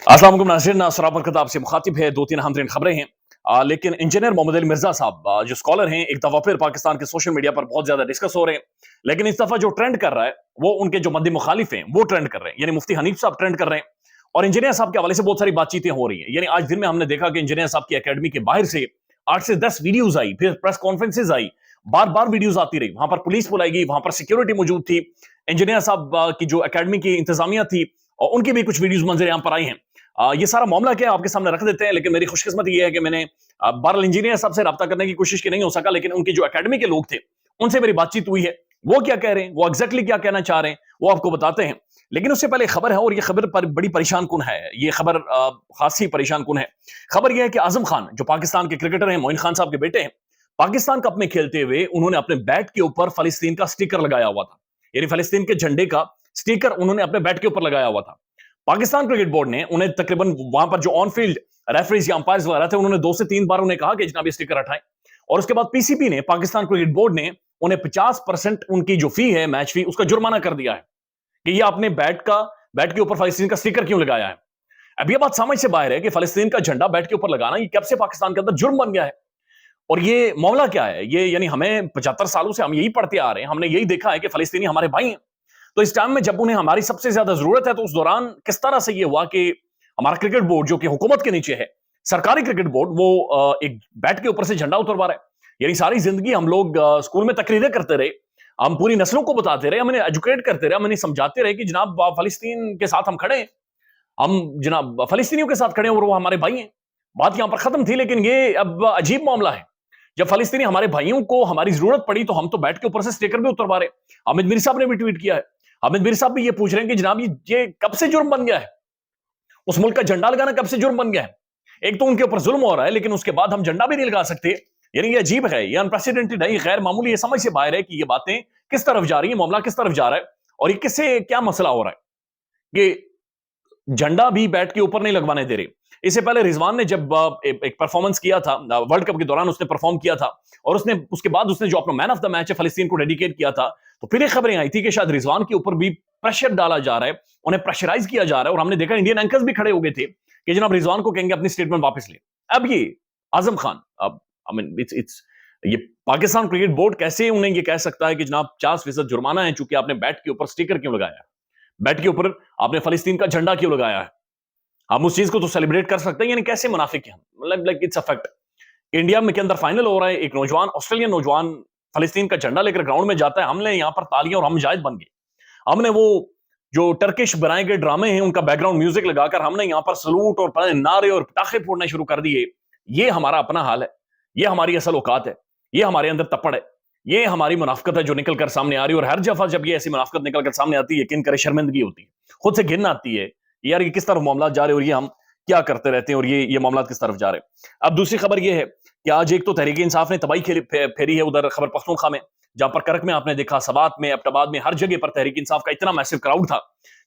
अस्सलाम वालेकुम नाज़रीन, सराफत आपसे मुखातिब है। दो तीन अहम तरीन खबरें हैं, लेकिन इंजीनियर मोहम्मद अली मिर्जा साहब जो स्कॉलर हैं, एक दफा फिर पाकिस्तान के सोशल मीडिया पर बहुत ज्यादा डिस्कस हो रहे हैं। लेकिन इस दफा जो ट्रेंड कर रहा है वो उनके जो मद्दी मुखालिफ हैं वो ट्रेंड कर रहे हैं, यानी मुफ्ती हनीफ साहब ट्रेंड कर रहे हैं। और इंजीनियर साहब के हवाले से बहुत सारी बातचीतें हो रही हैं। यानी आज दिन में हमने देखा कि इंजीनियर साहब की अकेडमी के बाहर से 8 से 10 वीडियोज आई, फिर प्रेस कॉन्फ्रेंसेज आई, बार बार वीडियोज आती रही। वहां पर पुलिस बुलाई गई, वहां पर सिक्योरिटी मौजूद थी। इंजीनियर साहब की जो अकेडमी की इंतजामिया थी और उनकी भी कुछ वीडियोज मंजर यहाँ पर आई हैं। ये सारा मामला क्या है आपके सामने रख देते हैं। लेकिन मेरी खुशकिस्मती ये है कि मैंने बहरहाल इंजीनियर साहब से रब्ता करने की कोशिश की, नहीं हो सका, लेकिन उनकी जो अकेडमी के लोग थे उनसे मेरी बातचीत हुई है। वो क्या कह रहे हैं, वो एग्जैक्टली क्या कहना चाह रहे हैं, वो आपको बताते हैं। लेकिन उससे पहले खबर है, और ये खबर पर बड़ी परेशान कुन है। ये खबर खासी परेशान कुन है। खबर यह है कि आजम खान जो पाकिस्तान के क्रिकेटर हैं, मोइन खान साहब के बेटे हैं, पाकिस्तान कप में खेलते हुए उन्होंने अपने बैट के ऊपर फलस्तीन का स्टिकर लगाया हुआ था। यानी फलस्तीन के झंडे का स्टिकर उन्होंने अपने बैट के ऊपर लगाया हुआ था। पाकिस्तान क्रिकेट बोर्ड ने उन्हें तकरीबन वहां पर जो ऑन फील्ड रेफरीज या अंपायर्स वगैरह थे, उन्होंने 2 से 3 बार उन्हें कहा कि जनाब ये स्टिकर हटाएं। और उसके बाद पीसीबी ने, पाकिस्तान क्रिकेट बोर्ड ने, उन्हें 50% उनकी जो फी है, मैच फी, उसका जुर्माना कर दिया है कि ये आपने बैट के ऊपर फलस्तीन का स्टिकर क्यों लगाया है। अब ये बात समझ से बाहर है कि फलस्तीन का झंडा बैट के ऊपर लगाना ये कब से पाकिस्तान के अंदर जुर्म बन गया है। और ये मामला क्या है, ये यानी हमें 75 सालों से हम यही पढ़ते आ रहे हैं, हमने यही देखा है कि फलस्तीनी हमारे भाई हैं। तो इस टाइम में जब उन्हें हमारी सबसे ज्यादा जरूरत है, तो उस दौरान किस तरह से ये हुआ कि हमारा क्रिकेट बोर्ड जो कि हुकूमत के नीचे है, सरकारी क्रिकेट बोर्ड, वो एक बैट के ऊपर से झंडा उतरवा रहा है। यानी सारी जिंदगी हम लोग स्कूल में तकरीरें करते रहे, हम पूरी नस्लों को बताते रहे, हम इन्हें एजुकेट करते रहे, हम इन्हें समझाते रहे कि जनाब फलस्तीन के साथ हम खड़े हैं, हम जनाब फलस्तीनियों के साथ खड़े हैं और वो हमारे भाई हैं। बात यहां पर खत्म थी। लेकिन ये अब अजीब मामला है, जब फलस्तीनी हमारे भाइयों को हमारी जरूरत पड़ी तो हम तो बैट के ऊपर से स्टिकर भी उतरवा रहे। हामिद मीर साहब ने भी ट्वीट किया है। हामिद मीर साहब भी ये पूछ रहे हैं कि जनाब ये कब से जुर्म बन गया है, उस मुल्क का झंडा लगाना कब से जुर्म बन गया है। एक तो उनके ऊपर जुल्म हो रहा है, लेकिन उसके बाद हम झंडा भी नहीं लगा सकते। यानी ये अजीब है, ये अनप्रेसिडेंटेड है, ये गैर मामूली, ये समझ से बाहर है कि ये बातें किस तरफ जा रही है, मामला किस तरफ जा रहा है और ये किससे क्या मसला हो रहा है कि झंडा भी बैट के ऊपर नहीं लगवाने दे रहे। इससे पहले रिजवान ने जब एक परफॉर्मेंस किया था वर्ल्ड कप के दौरान, उसने परफॉर्म किया था और उसने उसके बाद उसने जो अपना मैन ऑफ द मैच है फलस्तीन को डेडिकेट किया था, तो फिर ये खबरें आई थी कि शायद रिजवान के ऊपर भी प्रेशर डाला जा रहा है, उन्हें प्रेशराइज किया जा रहा है। और हमने देखा इंडियन एंकर्स भी खड़े हो गए थे कि जनाब रिजवान को कहेंगे अपनी स्टेटमेंट वापस ले। अब ये आजम खान, अब आई मीन इट्स ये पाकिस्तान क्रिकेट बोर्ड कैसे उन्हें ये कह सकता है कि जनाब 50% जुर्माना है चूंकि आपने बैट के ऊपर स्टिकर क्यों लगाया है, बैट के ऊपर आपने फलस्तीन का झंडा क्यों लगाया है। हम उस चीज को तो सेलिब्रेट कर सकते हैं, यानी कैसे मुनाफिक हैं हम, मतलब like it's a fact. India में के अंदर फाइनल हो रहा है, एक नौजवान, ऑस्ट्रेलियन नौजवान फलस्तीन का झंडा लेकर ग्राउंड में जाता है, हमने यहाँ पर तालियां और हम जायद बन गए। हमने वो जो टर्किश बनाए गए ड्रामे हैं उनका बैकग्राउंड म्यूजिक लगाकर हमने यहाँ पर सलूट और नारे और पटाखे फोड़ने शुरू कर दिए। ये हमारा अपना हाल है, ये हमारी असल औकात है, ये हमारे अंदर तपड़ है, ये हमारी मुनाफकत है जो निकल कर सामने आ रही है। और हर दफा जब ये ऐसी मुनाफकत निकल कर सामने आती है, यकीन करे शर्मिंदगी होती है, खुद से घिन आती है, यार ये किस तरफ मामला जा रहे हैं और ये हम क्या करते रहते हैं और ये मामला किस तरफ जा रहे हैं। अब दूसरी खबर ये है कि आज एक तो तहरीक इंसाफ ने तबाही फेरी है उधर खबर पख्तूनख्वा में, जहां पर करक में आपने देखा, सबात में, एबटाबाद में, हर जगह पर तहरीक इंसाफ का इतना मैसिव क्राउड था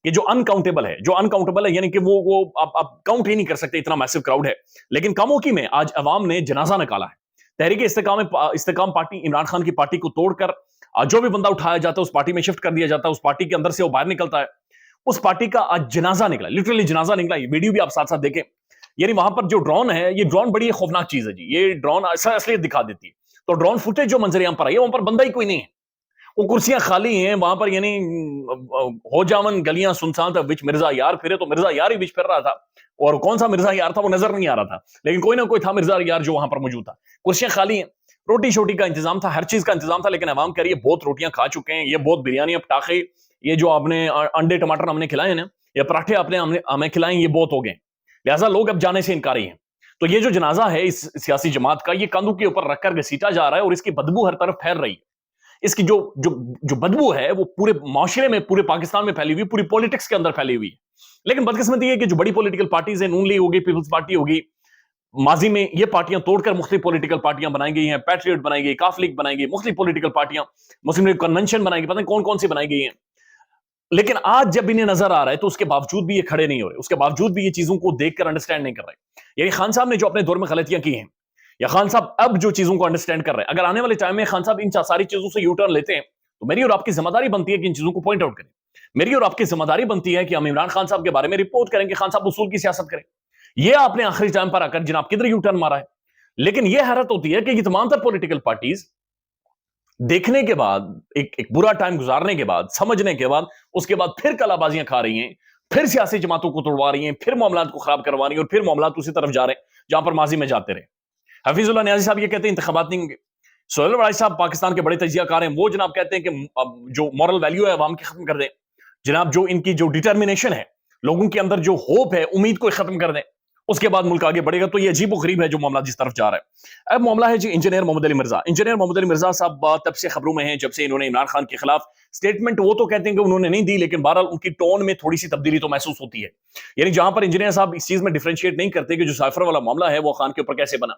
कि जो अनकाउंटेबल है, यानी कि वो आप काउंट ही नहीं कर सकते, इतना मैसिव क्राउड है। लेकिन कामोकी में आज अवाम ने जनाजा निकाला है। तहरीक इस्तेकाम पार्टी, इमरान खान की पार्टी को तोड़कर जो भी बंदा उठाया जाता है उस पार्टी में शिफ्ट कर दिया जाता है, उस पार्टी के अंदर से वो बाहर निकलता है। उस पार्टी का आज जनाजा निकला, लिटरली जनाजा निकला। ये वीडियो भी आप साथ साथ देखें। यानी वहां पर जो ड्रोन है, ये ड्रोन बड़ी खौफनाक चीज है जी, ये ड्रोन असलियत दिखा देती है। तो ड्रोन फुटेज जो मंजर यहाँ पर आई है, वहां पर बंदा ही कोई नहीं है, वो कुर्सियां खाली हैं वहां पर, यानी हो जावन गलियां सुनसान था, विच मिर्जा यार फिरे, तो मिर्जा यार ही बीच फिर रहा था। और कौन सा मिर्जा यार था वो नजर नहीं आ रहा था, लेकिन कोई ना कोई था मिर्जा यार जो वहां पर मौजूद था। कुर्सियां खाली हैं, रोटी शोटी का इंतजाम था, हर चीज का इंतजाम था, लेकिन अवाम कह रही है बहुत रोटियां खा चुके हैं, ये बहुत बिरयानी, पटाखे, ये जो आपने अंडे टमाटर हमने खिलाए हैं ना, ये पराठे आपने हमें खिलाए, ये बहुत हो गए, लिहाजा लोग अब जाने से इनकारी हैं। तो ये जो जनाजा है इस सियासी जमात का, ये कंधों के ऊपर रखकर घसीटा जा रहा है और इसकी बदबू हर तरफ फैल रही है। इसकी जो जो जो बदबू है वो पूरे माशरे में, पूरे पाकिस्तान में फैली हुई, पूरी पॉलिटिक्स के अंदर फैली हुई है। लेकिन बदकिस्मती है कि जो बड़ी पॉलिटिकल पार्टीज है, नून लीग होगी, पीपल्स पार्टी होगी, माजी में ये पार्टियां तोड़कर मुख्तलिफ पॉलिटिकल पार्टियां बनाई गई हैं, पैट्रियट बनाई गई, काफ लीग बनाई गई, मुख्तलिफ पॉलिटिकल पार्टियां, मुस्लिम लीग कन्वेंशन बनाई गई, पता नहीं कौन कौन सी बनाई गई हैं। लेकिन आज जब इन्हें नजर आ रहा है तो उसके बावजूद भी ये खड़े नहीं हो रहे, उसके बावजूद भी ये चीजों को देखकर अंडरस्टैंड नहीं कर रहे। यानी खान साहब ने जो अपने दौर में गलतियां की हैं, या खान साहब अब जो चीजों को अंडरस्टैंड कर रहे हैं, अगर आने वाले टाइम में खान साहब इन सारी चीजों से यू टर्न लेते हैं, तो मेरी और आपकी जिम्मेदारी बनती है कि इन चीजों को पॉइंट आउट करें। میری اور آپ کی ذمہ داری بنتی ہے کہ ہم عمران خان صاحب کے بارے میں رپورٹ کریں کہ خان صاحب اصول کی سیاست کریں. یہ آپ نے آخری ٹائم پر آ کر جناب کدھر یو ٹرن مارا ہے. لیکن یہ حیرت ہوتی ہے کہ یہ تمام تر پولیٹیکل پارٹیز دیکھنے کے بعد ایک برا ٹائم گزارنے کے بعد سمجھنے کے بعد اس کے بعد پھر کلا بازیاں کھا رہی ہیں, پھر سیاسی جماعتوں کو توڑوا رہی ہیں, پھر معاملات کو خراب کروا رہی ہیں, اور پھر معاملات اسی طرف جا رہے ہیں جہاں پر ماضی میں جاتے رہے. حفیظ اللہ نیازی صاحب یہ کہتے ہیں انتخابات نہیں ہوں گے. سہیل وڑائی صاحب پاکستان کے بڑے تجزیہ کار ہیں, وہ جناب کہتے ہیں کہ جو مورل ویلیو ہے عوام کی ختم کر دیں. جناب جو ان کی جو ڈیٹرمینیشن ہے, لوگوں کے اندر جو ہوپ ہے, امید کو ختم کر دیں, اس کے بعد ملک آگے بڑھے گا. تو یہ عجیب و غریب ہے جو معاملہ جس طرف جا رہا ہے. اب معاملہ ہے جی انجینئر محمد علی مرزا. انجینئر محمد علی مرزا صاحب تب سے خبروں میں ہیں جب سے انہوں نے عمران خان کے خلاف سٹیٹمنٹ, وہ تو کہتے ہیں کہ انہوں نے نہیں دی, لیکن بہرحال ان کی ٹون میں تھوڑی سی تبدیلی تو محسوس ہوتی ہے. یعنی جہاں پر انجینئر صاحب اس چیز میں ڈیفرینشیٹ نہیں کرتے کہ جو سائفر والا معاملہ ہے وہ خان کے اوپر کیسے بنا,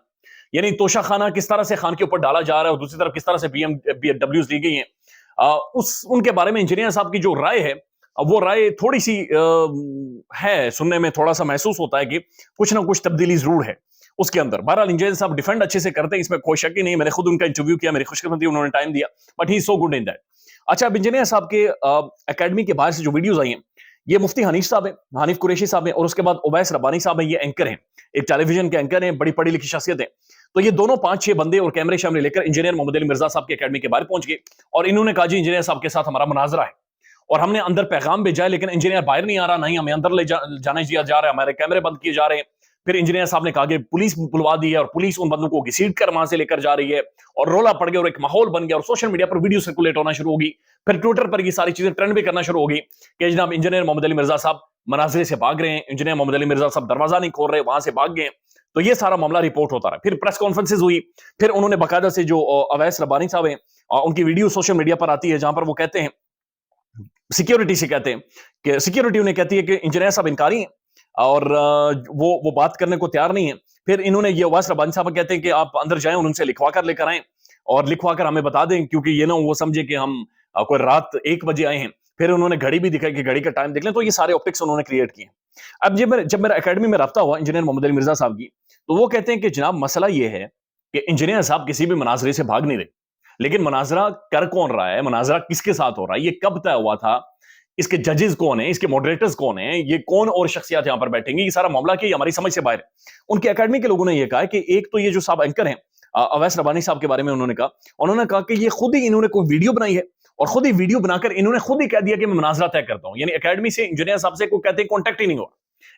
یعنی توشہ خانہ کس طرح سے خان کے اوپر ڈالا جا رہا ہے اور دوسری طرف کس طرح سے بی ایم ڈبلیوز دی گئی ہیں, ان کے بارے میں انجینئر صاحب کی جو رائے ہے وہ رائے تھوڑی سی ہے, سننے میں تھوڑا سا محسوس ہوتا ہے کہ کچھ نہ کچھ تبدیلی ضرور ہے اس کے اندر. بہرحال انجینئر صاحب ڈیفینڈ اچھے سے کرتے ہیں, اس میں کوئی شک ہی نہیں. میں نے خود ان کا انٹرویو کیا, میری خوش قسمتی انہوں نے ٹائم دیا, but he so good in that. اچھا, اب انجینئر صاحب کے اکیڈمی کے باہر سے جو ویڈیوز آئی ہیں, یہ مفتی حنیف صاحب ہیں, حنیف قریشی صاحب ہیں, اور اس کے بعد اویس ربانی صاحب ہیں. یہ اینکر ہیں, ایک ٹیلی ویژن کے اینکر ہیں, بڑی پڑھی لکھی شخصیت ہیں. تو یہ دونوں 5-6 بندے اور کیمرے شامنے لے کر انجینئر محمد علی مرزا صاحب کے اکیڈمی کے باہر پہنچ گئے, اور انہوں نے کہا جی انجینئر صاحب کے ساتھ ہمارا مناظرہ ہے, اور ہم نے اندر پیغام بھیجا ہے, لیکن انجینئر باہر نہیں آ رہا, نہیں ہمیں اندر لے جانے دیا جا رہا ہے, ہمارے کیمرے بند کیے جا رہے ہیں. پھر انجینئر صاحب نے کہا کہ پولیس بلوا دی ہے, اور پولیس ان بندوں کو گھسیٹ کر وہاں سے لے کر جا رہی ہے, اور رولا پڑ گیا, اور ایک ماحول بن گیا, اور سوشل میڈیا پر ویڈیو سرکولیٹ ہونا شروع ہوگی. پھر ٹویٹر پر یہ ساری چیزیں ٹرینڈ بھی کرنا شروع ہوگی کہ جناب انجینئر محمد علی مرزا صاحب مناظرے سے بھاگ رہے ہیں, انجینئر محمد علی مرزا صاحب دروازہ نہیں کھول رہے, وہاں سے بھاگ گئے. تو یہ سارا معاملہ رپورٹ ہوتا رہا. پھر پریس کانفرنسز ہوئی, پھر انہوں نے باقاعدہ سے جو اویس ربانی صاحب ہیں, ان کی ویڈیو سوشل میڈیا پر آتی ہے جہاں پر وہ کہتے ہیں, سیکیورٹی سے کہتے ہیں کہ سیکیورٹی انہیں کہتی ہے کہ انجینئر صاحب انکاری ہیں اور وہ بات کرنے کو تیار نہیں ہے. پھر انہوں نے یہ اویس ربانی صاحب کہتے ہیں کہ آپ اندر جائیں اور ان سے لکھوا کر لے کر آئیں, اور لکھوا کر ہمیں بتا دیں, کیونکہ یہ نہ وہ سمجھے کہ ہم کوئی رات 1 بجے آئے ہیں. پھر انہوں نے گھڑی بھی دکھائی کہ گھڑی کا ٹائم دیکھ لیں. تو یہ سارے آپٹکس انہوں نے کریٹ کیے. اب جب میرا اکیڈمی میں رابطہ ہوا انجینئر محمد علی مرزا صاحب کی, تو وہ کہتے ہیں کہ جناب مسئلہ یہ ہے کہ انجینئر صاحب کسی بھی مناظرے سے بھاگ نہیں رہے, لیکن مناظرہ کر کون رہا ہے, مناظرہ کس کے ساتھ ہو رہا ہے, یہ کب طے ہوا تھا, اس کے ججز کون ہیں, اس کے ماڈریٹرز کون ہیں, یہ کون اور شخصیات یہاں پر بیٹھیں گی, یہ سارا معاملہ کہ ہماری سمجھ سے باہر ہے. ان کے اکیڈمی کے لوگوں نے یہ کہا کہ ایک تو یہ جو صاحب اینکر ہیں اویس ربانی صاحب کے بارے میں انہوں نے کہا کہ یہ خود ہی انہوں نے کوئی ویڈیو بنائی ہے, اور خود ہی ویڈیو بنا کر انہوں نے خود ہی کہہ دیا کہ میں مناظرہ طے کرتا ہوں. یعنی اکیڈمی سے انجینئر صاحب سے کوئی کہتے ہیں کانٹیکٹ ہی نہیں ہوا,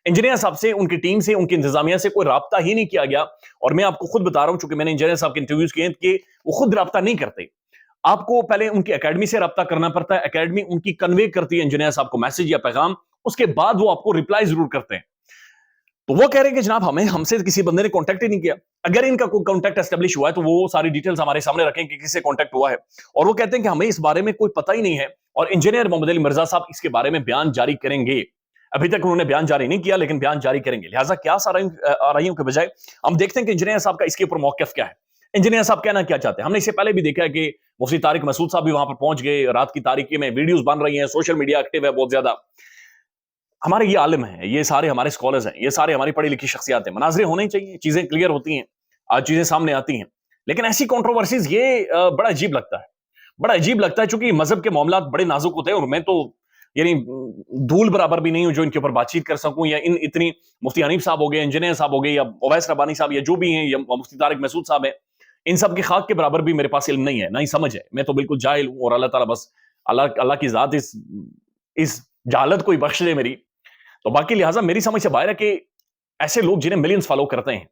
انجینئر صاحب سے, ان کی ٹیم سے, ان کی انتظامیہ سے کوئی رابطہ ہی نہیں کیا گیا. اور میں آپ کو خود بتا رہا ہوں, چونکہ میں نے انجینئر صاحب کے انٹرویوز کیے کہ وہ خود رابطہ نہیں کرتے. آپ کو پہلے ان کی اکیڈمی سے رابطہ کرنا پڑتا ہے, اکیڈمی ان کی کنوے کرتی ہے انجینئر صاحب کو میسج یا پیغام, اس کے بعد وہ آپ کو ریپلائی ضرور کرتے ہیں. تو وہ کہہ رہے ہیں کہ جناب ہم سے کسی بندے نے کانٹیکٹ ہی نہیں کیا. اگر ان کا کوئی کانٹیکٹ اسٹیبلش ہوا ہے تو وہ ساری ڈیٹیلز ہمارے سامنے رکھیں کہ کس سے کانٹیکٹ ہوا ہے. اور وہ کہتے ہیں کہ ہمیں اس بارے میں کوئی پتہ ہی نہیں ہے, اور انجینئر محمد علی مرزا صاحب اس کے بارے میں بیان جاری کریں گے. ابھی تک انہوں نے بیان جاری نہیں کیا, لیکن بیان جاری کریں گے. لہٰذا کیا آرائیوں کے بجائے ہم دیکھتے ہیں کہ انجینئر صاحب کا اس کے اوپر موقف کیا ہے, انجینئر صاحب کہنا کیا چاہتے ہیں. ہم نے اس سے پہلے بھی دیکھا ہے کہ مفتی طارق مسعود صاحب بھی وہاں پر پہنچ گئے, رات کی تاریکی میں ویڈیوز بن رہی ہیں, سوشل میڈیا ایکٹیو ہے بہت زیادہ. ہمارے یہ عالم ہیں, یہ سارے ہمارے اسکالرز ہیں, یہ سارے ہماری پڑھی لکھی شخصیات ہیں. مناظرے ہونے چاہیے, چیزیں کلیئر ہوتی ہیں, آج چیزیں سامنے آتی ہیں. لیکن ایسی کنٹروورسیز یہ بڑا عجیب لگتا ہے, چونکہ مذہب کے معاملات بڑے نازک ہوتے ہیں, اور میں تو یعنی دھول برابر بھی نہیں ہوں جو ان کے اوپر بات چیت کر سکوں, یا اتنی مفتی حنیف صاحب ہو گئے, انجینئر صاحب ہو گئے, یا اویس ربانی صاحب, یا جو بھی ہیں, یا مفتی طارق مسعود صاحب ہیں, ان سب کی خاک کے برابر بھی میرے پاس علم نہیں ہے, نہ ہی سمجھ ہے. میں تو بالکل جاہل ہوں, اور اللہ تعالیٰ بس اللہ کی ذات اس جہالت کو ہی بخش دے میری. تو باقی لہٰذا میری سمجھ سے باہر ہے کہ ایسے لوگ جنہیں ملینز فالو کرتے ہیں,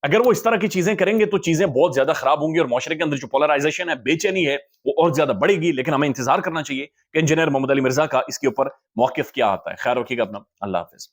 اگر وہ اس طرح کی چیزیں کریں گے تو چیزیں بہت زیادہ خراب ہوں گی, اور معاشرے کے اندر جو پولرائزیشن ہے, بے چینی ہے, وہ اور زیادہ بڑھے گی. لیکن ہمیں انتظار کرنا چاہیے کہ انجینئر محمد علی مرزا کا اس کے اوپر موقف کیا آتا ہے. خیر رکھیے گا اپنا, اللہ حافظ.